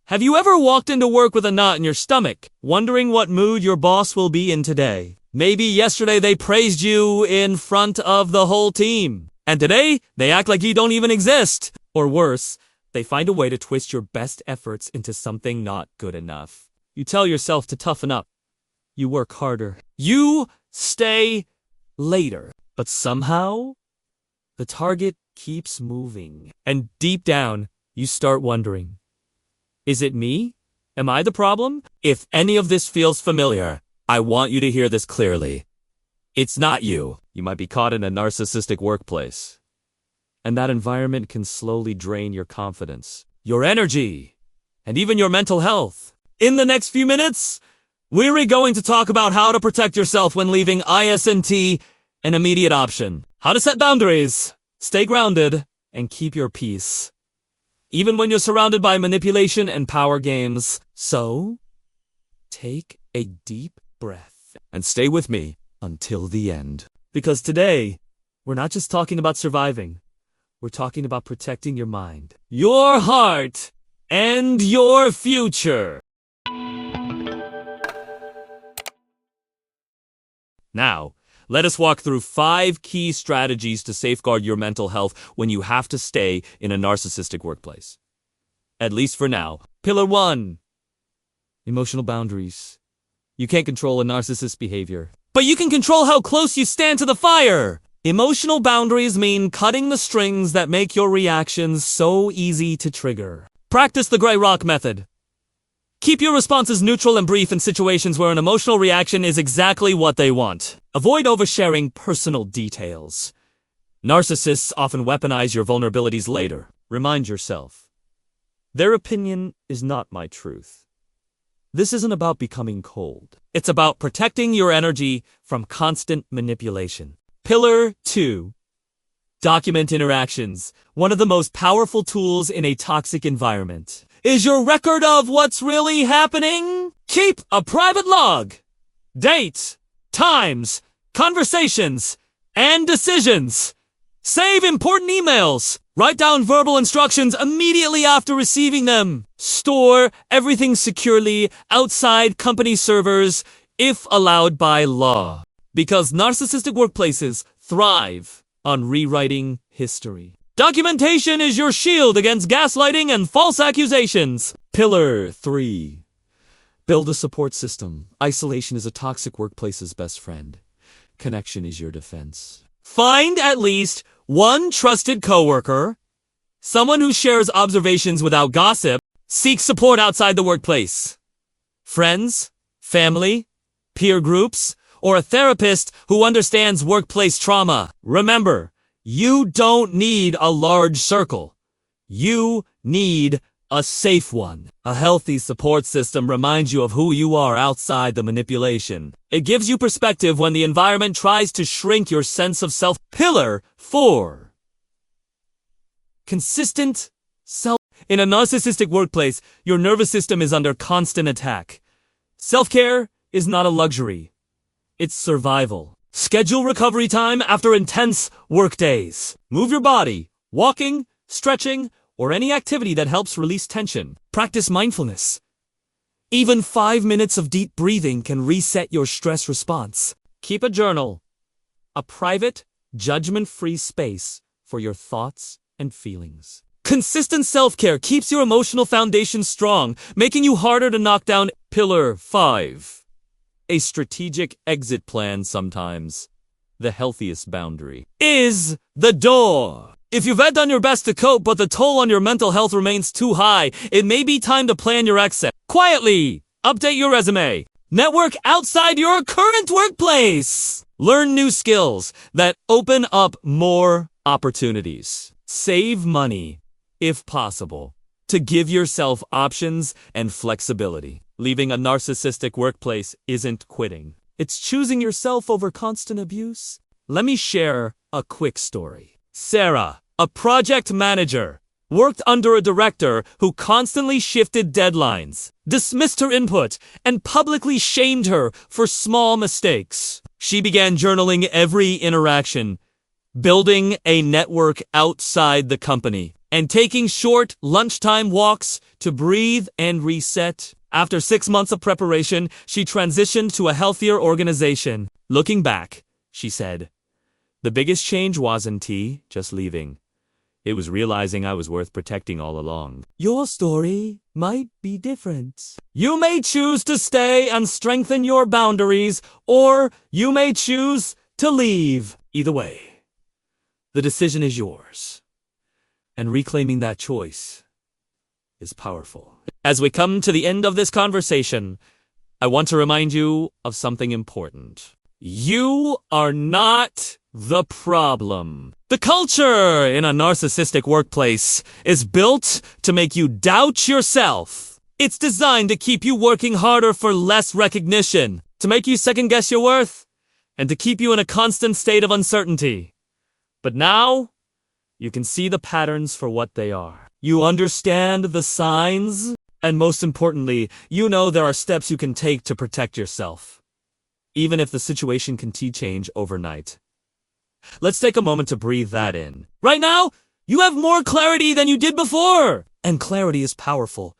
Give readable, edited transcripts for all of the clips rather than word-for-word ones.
Have you ever walked into work with a knot in your stomach, wondering what mood your boss will be in today? Maybe yesterday they praised you in front of the whole team, and today they act like you don't even exist. Or worse, they find a way to twist your best efforts into something not good enough. You tell yourself to toughen up. You work harder. You stay later. But somehow, the target keeps moving. And deep down, you start wondering, is it me? Am I the problem? If any of this feels familiar, I want you to hear this clearly. It's not you. You might be caught in a narcissistic workplace. And that environment can slowly drain your confidence, your energy, and even your mental health. In the next few minutes, we're going to talk about how to protect yourself when leaving ISNT, an immediate option. How to set boundaries, stay grounded, and keep your peace, even when you're surrounded by manipulation and power games. So, take a deep breath and stay with me until the end. Because today, we're not just talking about surviving. We're talking about protecting your mind, your heart, and your future. Now, let us walk through 5 key strategies to safeguard your mental health when you have to stay in a narcissistic workplace. At least for now. Pillar 1. Emotional boundaries. You can't control a narcissist's behavior, but you can control how close you stand to the fire. Emotional boundaries mean cutting the strings that make your reactions so easy to trigger. Practice the gray rock method. Keep your responses neutral and brief in situations where an emotional reaction is exactly what they want. Avoid oversharing personal details. Narcissists often weaponize your vulnerabilities later. Remind yourself, their opinion is not my truth. This isn't about becoming cold. It's about protecting your energy from constant manipulation. Pillar 2. Document interactions. One of the most powerful tools in a toxic environment is your record of what's really happening. Keep a private log. Dates, times, conversations, and decisions. Save important emails. Write down verbal instructions immediately after receiving them. Store everything securely outside company servers if allowed by law. Because narcissistic workplaces thrive on rewriting history. Documentation is your shield against gaslighting and false accusations. Pillar 3. Build a support system. Isolation is a toxic workplace's best friend. Connection is your defense. Find at least one trusted coworker, someone who shares observations without gossip. Seek support outside the workplace. Friends, family, peer groups, or a therapist who understands workplace trauma. Remember, you don't need a large circle. You need a safe one. A healthy support system reminds you of who you are outside the manipulation. It gives you perspective when the environment tries to shrink your sense of self. Pillar 4. Consistent self. In a narcissistic workplace, your nervous system is under constant attack. Self-care is not a luxury. It's survival. Schedule recovery time after intense work days. Move your body, walking, stretching, or any activity that helps release tension. Practice mindfulness. Even 5 minutes of deep breathing can reset your stress response. Keep a journal, a private, judgment-free space for your thoughts and feelings. Consistent self-care keeps your emotional foundation strong, making you harder to knock down. Pillar 5. A strategic exit plan. Sometimes the healthiest boundary is the door. If you've done your best to cope but the toll on your mental health remains too high, it may be time to plan your exit. Quietly, update your resume. Network outside your current workplace. Learn new skills that open up more opportunities. Save money, if possible, to give yourself options and flexibility. Leaving a narcissistic workplace isn't quitting. It's choosing yourself over constant abuse. Let me share a quick story. Sarah, a project manager, worked under a director who constantly shifted deadlines, dismissed her input, and publicly shamed her for small mistakes. She began journaling every interaction, building a network outside the company. and taking short lunchtime walks to breathe and reset. After 6 months of preparation, she transitioned to a healthier organization. Looking back, she said, "The biggest change wasn't just leaving. It was realizing I was worth protecting all along." Your story might be different. You may choose to stay and strengthen your boundaries, or you may choose to leave. Either way, the decision is yours. And reclaiming that choice is powerful. As we come to the end of this conversation, I want to remind you of something important. You are not the problem. The culture in a narcissistic workplace is built to make you doubt yourself. It's designed to keep you working harder for less recognition, to make you second-guess your worth, and to keep you in a constant state of uncertainty. But now, you can see the patterns for what they are. You understand the signs, and most importantly, you know there are steps you can take to protect yourself, even if the situation can change overnight. Let's take a moment to breathe that in. Right now, you have more clarity than you did before. And clarity is powerful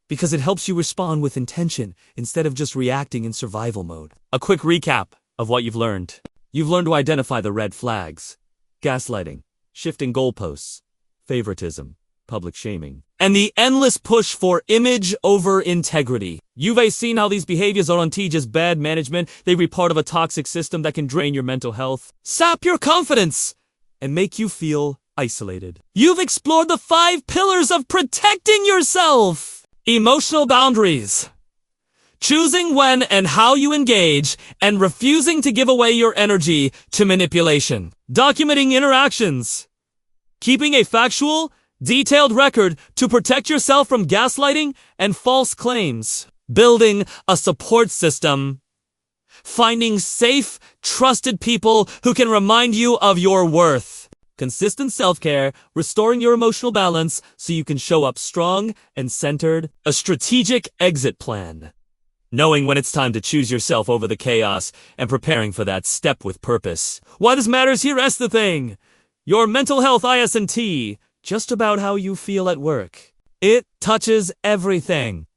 because it helps you respond with intention instead of just reacting in survival mode. A quick recap of what you've learned. You've learned to identify the red flags: gaslighting, shifting goalposts, favoritism, public shaming, and the endless push for image over integrity. You've seen how these behaviors aren't just bad management, they be part of a toxic system that can drain your mental health, sap your confidence, and make you feel isolated. You've explored the 5 pillars of protecting yourself. Emotional boundaries. Choosing when and how you engage, and refusing to give away your energy to manipulation. Documenting interactions. Keeping a factual, detailed record to protect yourself from gaslighting and false claims. Building a support system. Finding safe, trusted people who can remind you of your worth. Consistent self-care, restoring your emotional balance so you can show up strong and centered. A strategic exit plan. Knowing when it's time to choose yourself over the chaos and preparing for that step with purpose. Why this matters, here's the thing. Your mental health IS&T, just about how you feel at work. It touches everything.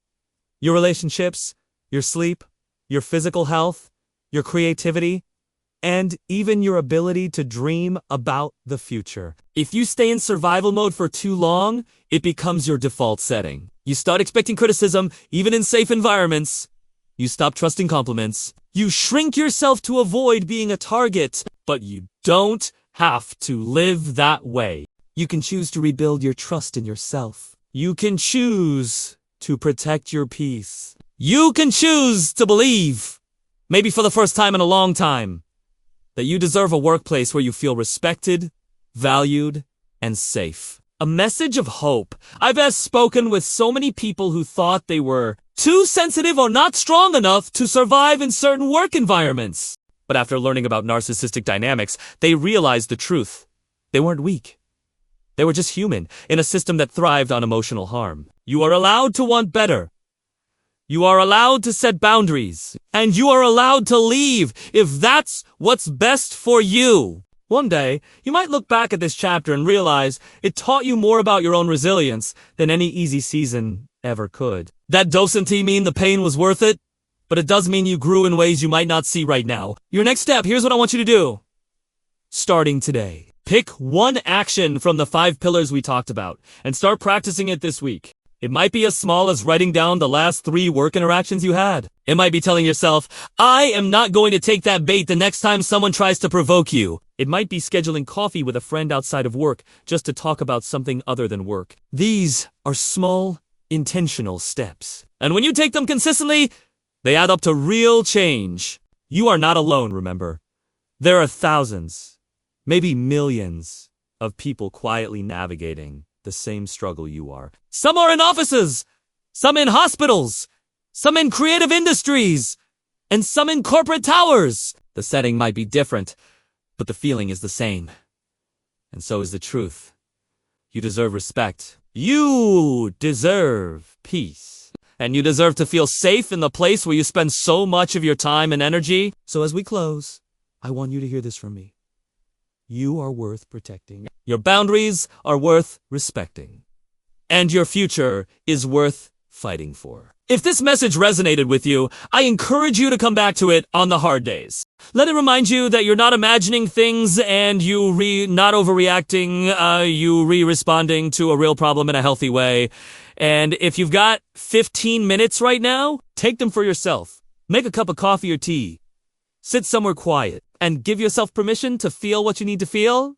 Your relationships, your sleep, your physical health, your creativity, and even your ability to dream about the future. If you stay in survival mode for too long, it becomes your default setting. You start expecting criticism, even in safe environments. You stop trusting compliments. You shrink yourself to avoid being a target, but you don't have to live that way. You can choose to rebuild your trust in yourself. You can choose to protect your peace. You can choose to believe, maybe for the first time in a long time, that you deserve a workplace where you feel respected, valued, and safe. A message of hope. I've spoken with so many people who thought they were too sensitive or not strong enough to survive in certain work environments. But after learning about narcissistic dynamics, they realized the truth. They weren't weak. They were just human, in a system that thrived on emotional harm. You are allowed to want better. You are allowed to set boundaries. And you are allowed to leave if that's what's best for you. One day, you might look back at this chapter and realize it taught you more about your own resilience than any easy season ever could. That doesn't mean the pain was worth it, but it does mean you grew in ways you might not see right now. Your next step, here's what I want you to do. Starting today. Pick one action from the 5 pillars we talked about and start practicing it this week. It might be as small as writing down the last 3 work interactions you had. It might be telling yourself, I am not going to take that bait the next time someone tries to provoke you. It might be scheduling coffee with a friend outside of work just to talk about something other than work. These are small, intentional steps. And when you take them consistently, they add up to real change. You are not alone, remember. There are thousands, maybe millions, of people quietly navigating the same struggle you are. Some are in offices, some in hospitals, some in creative industries, and some in corporate towers. The setting might be different, but the feeling is the same. And so is the truth. You deserve respect. You deserve peace. And you deserve to feel safe in the place where you spend so much of your time and energy. So as we close, I want you to hear this from me. You are worth protecting. Your boundaries are worth respecting. And your future is worth fighting for. If this message resonated with you, I encourage you to come back to it on the hard days. Let it remind you that you're not imagining things and not overreacting, you responding to a real problem in a healthy way. And if you've got 15 minutes right now, take them for yourself. Make a cup of coffee or tea. Sit somewhere quiet and give yourself permission to feel what you need to feel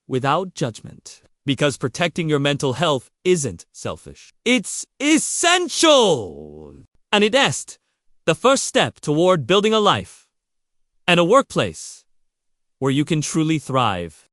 without judgment. Because protecting your mental health isn't selfish. It's essential! And it is the first step toward building a life and a workplace where you can truly thrive.